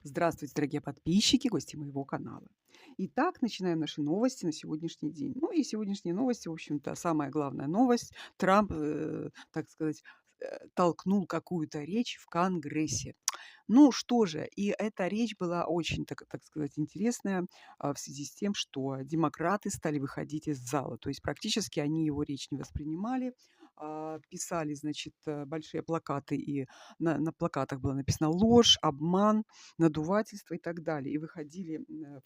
Здравствуйте, дорогие подписчики, гости моего канала. Итак, начинаем наши новости на сегодняшний день. Ну и сегодняшние новости, в общем-то, самая главная новость. Трамп, так сказать, толкнул какую-то речь в Конгрессе. Ну что же, и эта речь была очень, так сказать, интересная в связи с тем, что демократы стали выходить из зала. То есть практически они его речь не воспринимали, писали, значит, большие плакаты, и на плакатах было написано ложь, обман, надувательство и так далее. И выходили в-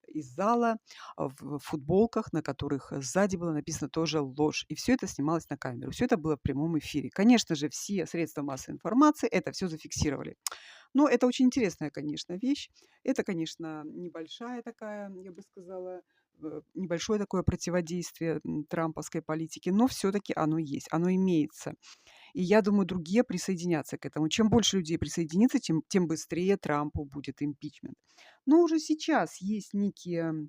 из зала в футболках, на которых сзади было написано тоже ложь. И все это снималось на камеру. Все это было в прямом эфире. Конечно же, все средства массовой информации это все зафиксировали. Но это очень интересная, конечно, вещь. Это, конечно, небольшая такая, я бы сказала, небольшое такое противодействие трамповской политике, но все-таки оно есть, оно имеется. И я думаю, другие присоединятся к этому. Чем больше людей присоединится, тем быстрее Трампу будет импичмент. Но уже сейчас есть некие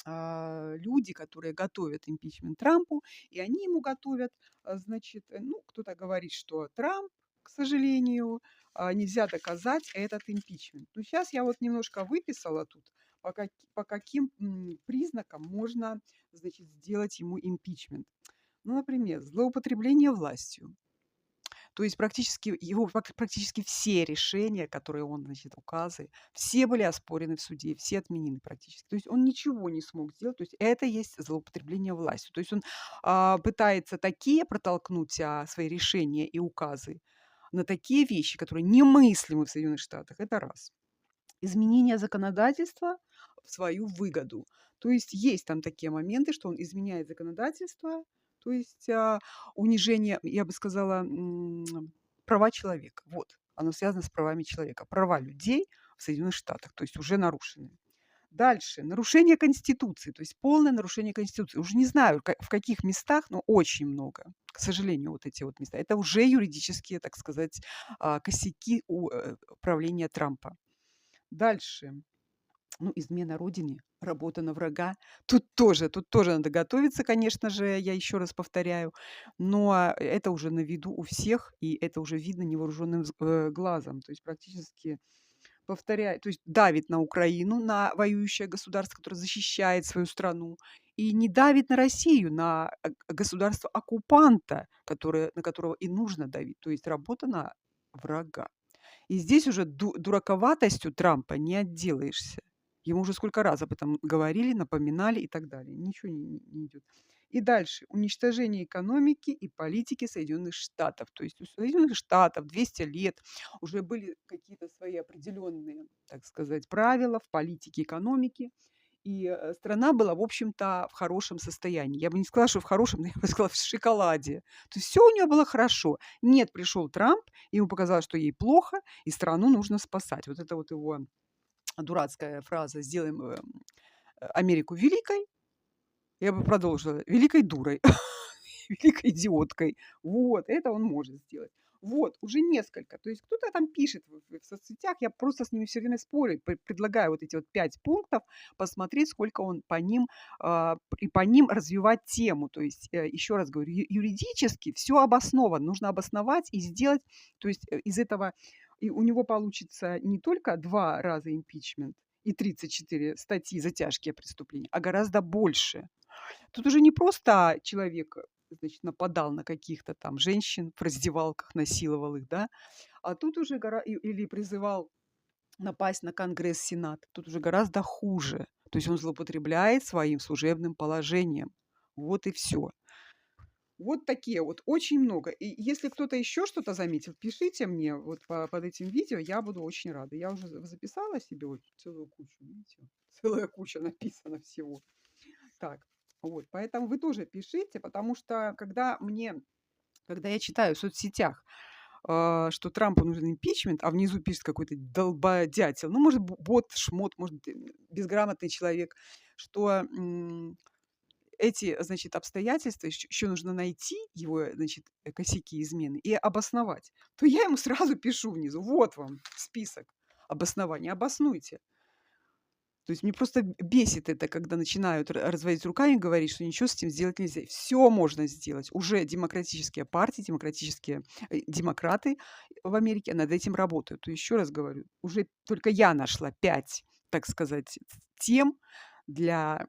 люди, которые готовят импичмент Трампу, и они ему готовят, значит, ну, кто-то говорит, что Трамп, к сожалению, нельзя доказать этот импичмент. Но сейчас я вот немножко выписала тут, по каким признакам можно, значит, сделать ему импичмент. Ну, например, злоупотребление властью. То есть практически все решения, которые он, значит, указы, все были оспорены в суде, все отменены практически. То есть он ничего не смог сделать. То есть это есть злоупотребление властью. То есть он пытается такие протолкнуть свои решения и указы на такие вещи, которые немыслимы в Соединенных Штатах. Это раз. Изменение законодательства в свою выгоду. То есть там такие моменты, что он изменяет законодательство, то есть унижение, я бы сказала, права человека. Вот, оно связано с правами человека. Права людей в Соединенных Штатах, то есть уже нарушены. Дальше. Нарушение Конституции, то есть полное нарушение Конституции. Уже не знаю, в каких местах, но очень много. К сожалению, вот эти вот места. Это уже юридические, так сказать, косяки правления Трампа. Дальше. Ну, измена родине, работа на врага. Тут тоже надо готовиться, конечно же, я еще раз повторяю. Но это уже на виду у всех, и это уже видно невооруженным глазом. То есть практически повторяет, то есть давит на Украину, на воюющее государство, которое защищает свою страну, и не давит на Россию, на государство оккупанта, на которого и нужно давить. То есть работа на врага. И здесь уже дураковатостью Трампа не отделаешься. Ему уже сколько раз об этом говорили, напоминали и так далее. Ничего не идет. И дальше. Уничтожение экономики и политики Соединенных Штатов. То есть у Соединенных Штатов 200 лет уже были какие-то свои определенные, так сказать, правила в политике, экономике. И страна была, в общем-то, в хорошем состоянии. Я бы не сказала, что в хорошем, но я бы сказала, в шоколаде. То есть все у нее было хорошо. Нет, пришел Трамп, ему показалось, что ей плохо, и страну нужно спасать. Вот это вот его дурацкая фраза «сделаем Америку великой», я бы продолжила, великой дурой, великой идиоткой. Вот, это он может сделать. Вот, уже несколько. То есть кто-то там пишет в соцсетях, я просто с ними все время спорю, предлагаю вот эти вот 5 пунктов, посмотреть, сколько он по ним, и по ним развивать тему. То есть, еще раз говорю, юридически все обосновано. Нужно обосновать и сделать, то есть из этого и у него получится не только 2 раза импичмент и 34 статьи за тяжкие преступления, а гораздо больше. Тут уже не просто человек, значит, нападал на каких-то там женщин в раздевалках, насиловал их, да, а тут уже или призывал напасть на Конгресс, Сенат. Тут уже гораздо хуже. То есть он злоупотребляет своим служебным положением. Вот и все. Вот такие вот, очень много. И если кто-то еще что-то заметил, пишите мне вот под этим видео, я буду очень рада. Я уже записала себе вот целую кучу, видите, целая куча написано всего. Так, вот, поэтому вы тоже пишите, потому что когда я читаю в соцсетях, что Трампу нужен импичмент, а внизу пишет какой-то долбодятел, ну, может, бот, шмот, может, безграмотный человек, что эти, значит, обстоятельства еще нужно найти, его, значит, косяки, измены, и обосновать, то я ему сразу пишу внизу, вот вам список обоснований, обоснуйте. То есть мне просто бесит это, когда начинают разводить руками, говорить, что ничего с этим сделать нельзя. Все можно сделать. Уже демократические партии, демократы в Америке над этим работают. То еще раз говорю, уже только я нашла 5, так сказать, тем для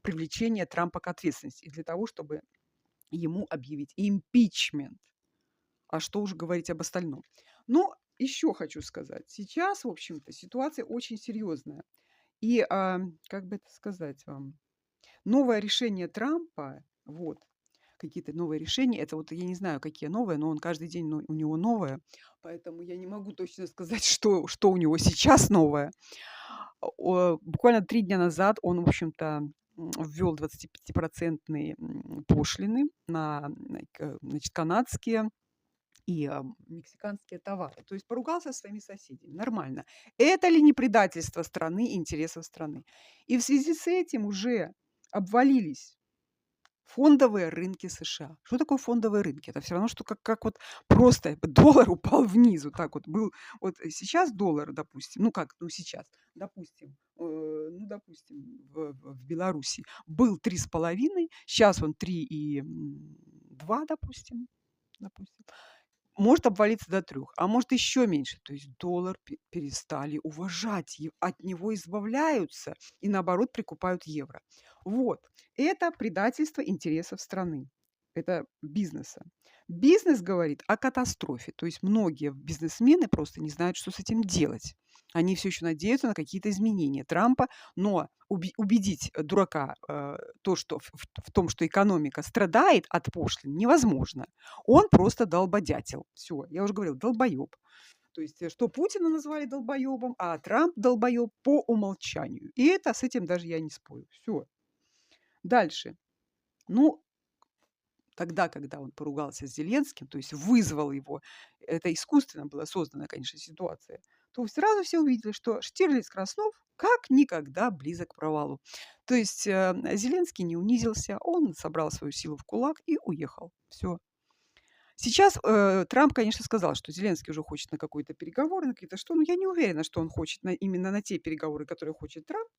привлечения Трампа к ответственности и для того, чтобы ему объявить импичмент. А что уже говорить об остальном? Но еще хочу сказать, сейчас, в общем-то, ситуация очень серьезная. И, как бы это сказать вам, новое решение Трампа, вот, какие-то новые решения, это вот я не знаю, какие новые, но он каждый день, ну, у него новое, поэтому я не могу точно сказать, что у него сейчас новое. Буквально 3 дня назад он, в общем-то, ввел 25% пошлины на значит, канадские и, мексиканские товары. То есть поругался со своими соседями. Нормально. Это ли не предательство страны, интересов страны? И в связи с этим уже обвалились фондовые рынки США. Что такое фондовые рынки? Это все равно, что как вот просто доллар упал вниз. Вот так вот был. Вот сейчас доллар, допустим, ну как, ну сейчас, допустим, ну, допустим, в Беларуси был 3,5, сейчас он 3,2, допустим, может обвалиться до 3, а может еще меньше. То есть доллар перестали уважать, от него избавляются и, наоборот, прикупают евро. Вот. Это предательство интересов страны. Это бизнеса. Бизнес говорит о катастрофе. То есть многие бизнесмены просто не знают, что с этим делать. Они все еще надеются на какие-то изменения Трампа, но убедить дурака то, что в том, что экономика страдает от пошлин, невозможно. Он просто долбодятел. Все, я уже говорила, долбоеб. То есть, что Путина назвали долбоебом, а Трамп долбоеб по умолчанию. И это с этим даже я не спорю. Все. Дальше. Ну, тогда, когда он поругался с Зеленским, то есть вызвал его, это искусственно была создана, конечно, ситуация, то сразу все увидели, что Штирлиц-Краснов как никогда близок к провалу. То есть Зеленский не унизился, он собрал свою силу в кулак и уехал. Все. Сейчас Трамп, конечно, сказал, что Зеленский уже хочет на какой-то переговоры, на какие-то что, но я не уверена, что он хочет именно на те переговоры, которые хочет Трамп.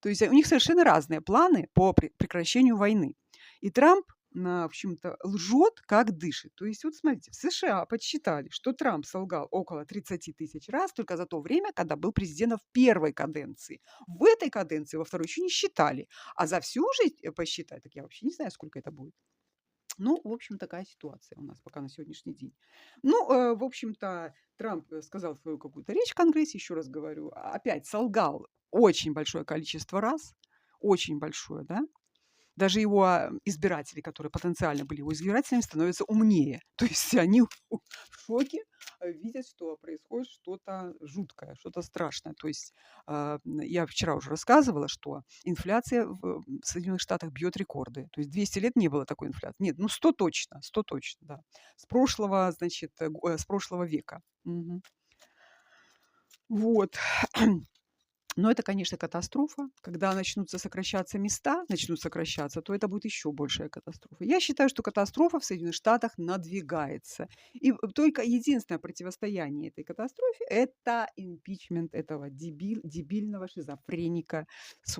То есть у них совершенно разные планы по прекращению войны. И Трамп, в общем-то, лжет, как дышит. То есть вот смотрите, в США подсчитали, что Трамп солгал около 30 000 раз только за то время, когда был президентом в первой каденции. В этой каденции, во второй еще не считали. А за всю жизнь посчитать, так я вообще не знаю, сколько это будет. Ну, в общем, такая ситуация у нас пока на сегодняшний день. Ну, в общем-то, Трамп сказал свою какую-то речь в Конгрессе, еще раз говорю, опять солгал очень большое количество раз, очень большое, да, даже его, избиратели, которые потенциально были его избирателями, становятся умнее. То есть они в шоке, видят, что происходит что-то жуткое, что-то страшное. То есть, я вчера уже рассказывала, что инфляция в Соединенных Штатах бьет рекорды. То есть 200 лет не было такой инфляции. Нет, ну 100 точно, да. С прошлого, значит, с прошлого века. Мгм. Вот. Но это, конечно, катастрофа. Когда начнутся сокращаться места, начнут сокращаться, то это будет еще большая катастрофа. Я считаю, что катастрофа в Соединенных Штатах надвигается. И только единственное противостояние этой катастрофе – это импичмент этого дебильного шизофреника из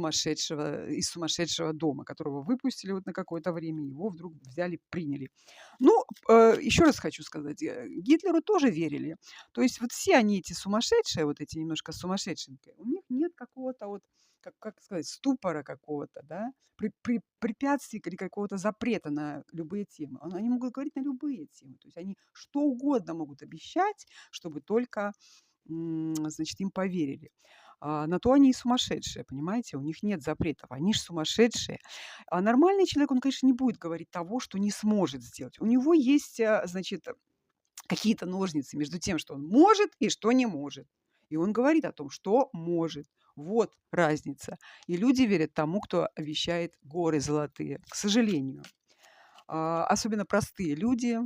сумасшедшего дома, которого выпустили вот на какое-то время, его вдруг взяли, приняли. Ну, еще раз хочу сказать, Гитлеру тоже верили. То есть вот все они эти сумасшедшие, вот эти немножко сумасшедшенькие, у них нет какого-то вот, как сказать, ступора какого-то, да, препятствий или какого-то запрета на любые темы. Они могут говорить на любые темы. То есть они что угодно могут обещать, чтобы только, значит, им поверили. На то они и сумасшедшие, понимаете? У них нет запретов, они же сумасшедшие. А нормальный человек, он, конечно, не будет говорить того, что не сможет сделать. У него есть, значит, какие-то ножницы между тем, что он может и что не может. И он говорит о том, что может. Вот разница. И люди верят тому, кто вещает горы золотые, к сожалению. Особенно простые люди.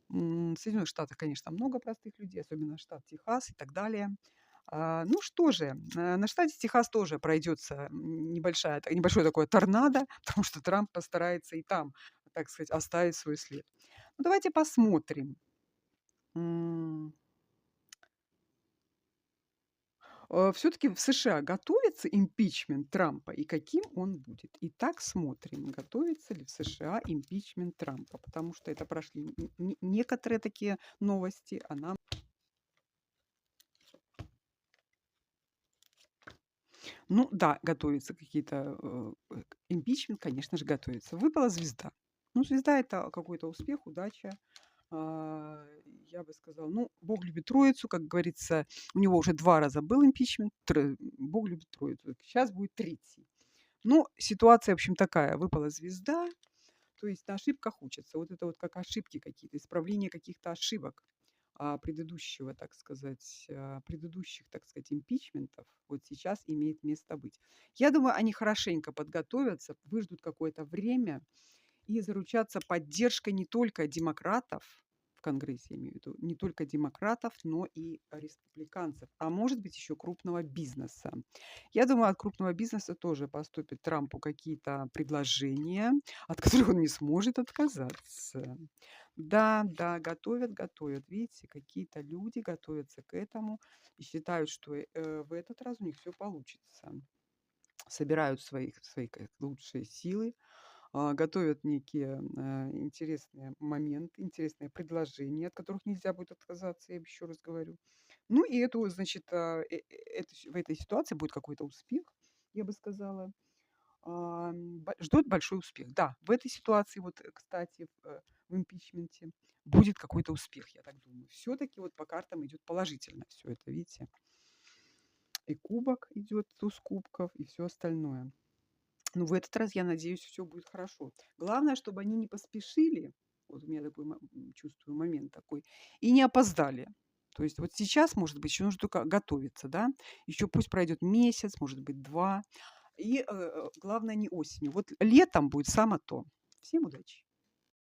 В Соединенных Штатах, конечно, много простых людей, особенно штат Техас и так далее. Ну что же, на штате Техас тоже пройдется небольшое такое торнадо, потому что Трамп постарается и там, так сказать, оставить свой след. Ну, давайте посмотрим. М, Все-таки в США готовится импичмент Трампа и каким он будет? Итак, смотрим, готовится ли в США импичмент Трампа, потому что это прошли некоторые такие новости, а нам... Ну да, готовятся какие-то импичмент, конечно же, готовится. Выпала звезда. Ну, звезда это какой-то успех, удача. А, я бы сказала, ну, Бог любит троицу, как говорится, у него уже 2 раза был импичмент, Бог любит троицу. Сейчас будет третий. Ну, ситуация, в общем, такая. Выпала звезда, то есть на ошибках учатся. Вот это вот как ошибки какие-то, исправление каких-то ошибок предыдущего, так сказать, предыдущих, так сказать, импичментов вот сейчас имеет место быть. Я думаю, они хорошенько подготовятся, выждут какое-то время и заручаться поддержкой не только демократов в Конгрессе, я имею в виду, не только демократов, но и республиканцев, а может быть еще крупного бизнеса. Я думаю, от крупного бизнеса тоже поступят Трампу какие-то предложения, от которых он не сможет отказаться. Да, да, готовят, готовят. Видите, какие-то люди готовятся к этому и считают, что в этот раз у них все получится. Собирают свои лучшие силы, готовят некие интересные моменты, интересные предложения, от которых нельзя будет отказаться, я еще раз говорю. Ну и эту, значит, в этой ситуации будет какой-то успех, я бы сказала. Ждет большой успех. Да, в этой ситуации, вот, кстати, в импичменте будет какой-то успех, я так думаю. Все-таки вот по картам идет положительно все это, видите. И кубок идет, туз кубков, и все остальное. Ну, в этот раз, я надеюсь, все будет хорошо. Главное, чтобы они не поспешили, вот у меня такой чувствую момент такой, и не опоздали. То есть вот сейчас, может быть, еще нужно только готовиться, да, еще пусть пройдет месяц, может быть, 2, и главное не осенью. Вот летом будет само то. Всем удачи!